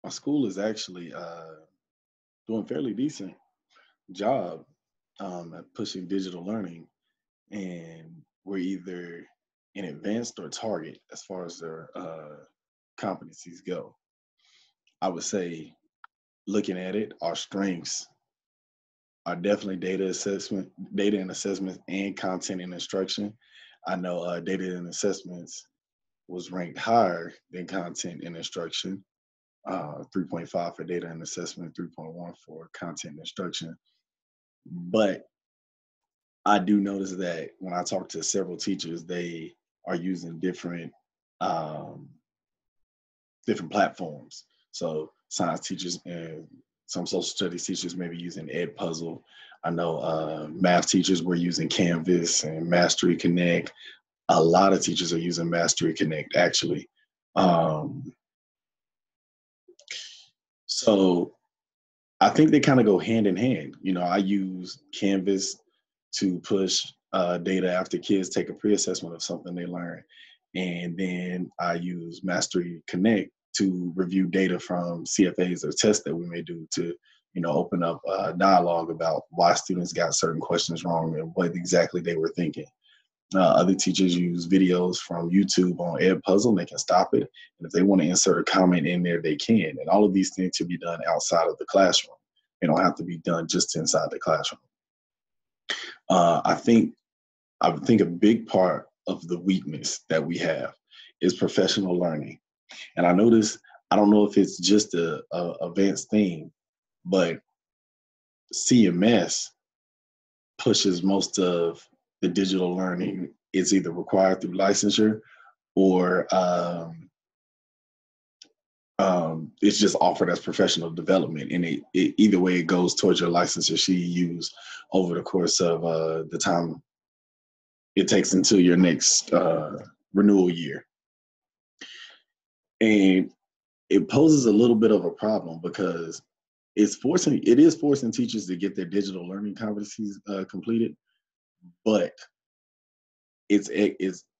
my school is actually doing a fairly decent job at pushing digital learning, and we're either in advanced or target as far as their competencies go. I would say, looking at it, our strengths are definitely data assessment, data and assessment, and content and instruction. I know data and assessments was ranked higher than content and instruction. 3.5 for data and assessment, 3.1 for content and instruction. But I do notice that when I talk to several teachers, they are using um, different platforms. So science teachers and some social studies teachers may be using Edpuzzle. I know math teachers were using Canvas and Mastery Connect. A lot of teachers are using Mastery Connect actually. Um, so I think they kind of go hand in hand. You know, I use Canvas to push data after kids take a pre-assessment of something they learn. And then I use Mastery Connect to review data from CFAs or tests that we may do to, open up dialogue about why students got certain questions wrong and what exactly they were thinking. Other teachers use videos from YouTube on Edpuzzle, and they can stop it. And if they want to insert a comment in there, they can. And all of these things should be done outside of the classroom. They don't have to be done just inside the classroom. I think a big part of the weakness that we have is professional learning. And I notice, I don't know if it's just a advanced thing, but CMS pushes most of the digital learning. It's either required through licensure or it's just offered as professional development. And either way, it goes towards your licensure CEUs over the course of the time it takes until your next renewal year. And it poses a little bit of a problem because it is forcing teachers to get their digital learning competencies completed, but it's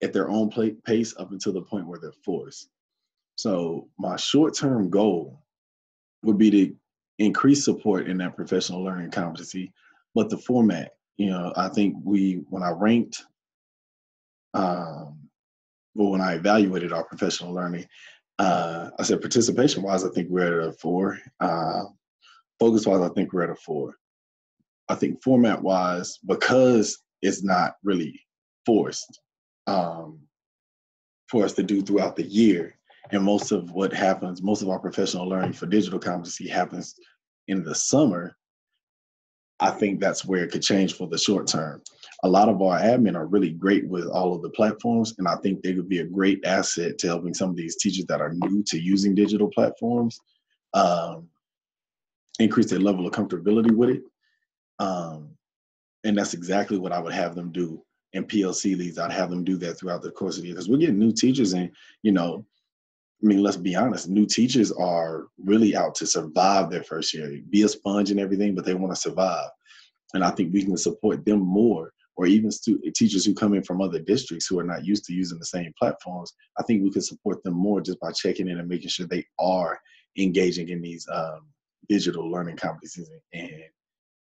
at their own pace up until the point where they're forced. So my short-term goal would be to increase support in that professional learning competency, but the format, I think when I ranked, when I evaluated our professional learning, I said participation-wise, I think we're at a 4. Focus-wise, I think we're at a 4. I think format-wise, because it's not really forced for us to do throughout the year, and most of our professional learning for digital competency happens in the summer. I think that's where it could change for the short term. A lot of our admin are really great with all of the platforms, and I think they would be a great asset to helping some of these teachers that are new to using digital platforms increase their level of comfortability with it. And that's exactly what I would have them do in PLC leads. I'd have them do that throughout the course of the year because we're getting new teachers, and let's be honest, new teachers are really out to survive their first year, be a sponge and everything, but they want to survive. And I think we can support them more, or even teachers who come in from other districts who are not used to using the same platforms. I think we can support them more just by checking in and making sure they are engaging in these digital learning competencies, and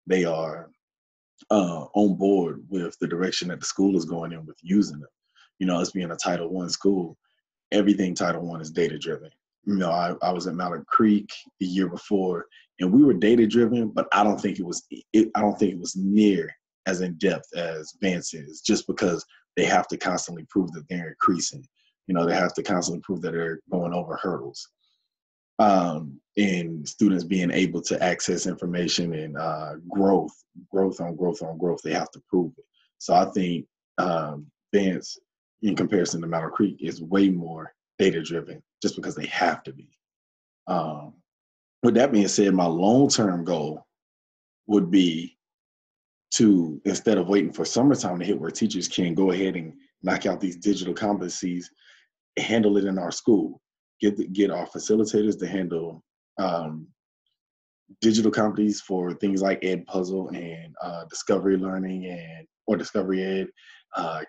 they are on board with the direction that the school is going in with using them. Us being a Title I school, everything Title I is data driven. I was at Mallard Creek the year before, and we were data driven, but I don't think it was near as in depth as Vance is, just because they have to constantly prove that they're increasing. They have to constantly prove that they're going over hurdles. And students being able to access information and growth on growth, they have to prove it. So I think Vance, in comparison to Mallard Creek, is way more data driven just because they have to be. With that being said, my long-term goal would be to, instead of waiting for summertime to hit where teachers can go ahead and knock out these digital competencies, handle it in our school. Get our facilitators to handle digital competencies for things like Edpuzzle and Discovery Learning or Discovery Ed,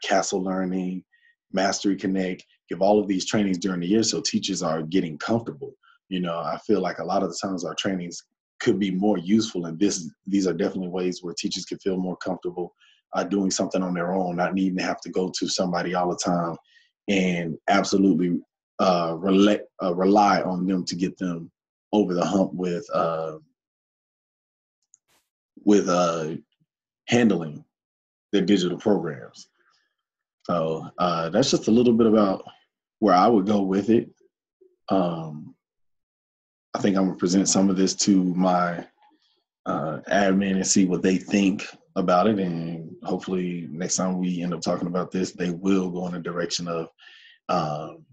Castle Learning, Mastery Connect. Give all of these trainings during the year so teachers are getting comfortable. I feel like a lot of the times our trainings could be more useful, and these are definitely ways where teachers can feel more comfortable doing something on their own, not needing to have to go to somebody all the time, and absolutely rely on them to get them over the hump with handling their digital programs. So that's just a little bit about where I would go with it. Um, I think I'm gonna present some of this to my admin and see what they think about it, and hopefully next time we end up talking about this, they will go in the direction of um,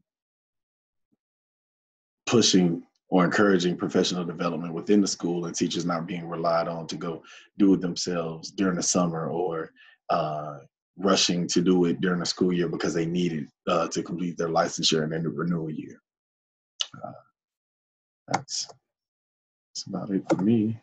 pushing or encouraging professional development within the school, and teachers not being relied on to go do it themselves during the summer, or rushing to do it during the school year because they need it to complete their licensure and then the renewal year. Uh, that's about it for me.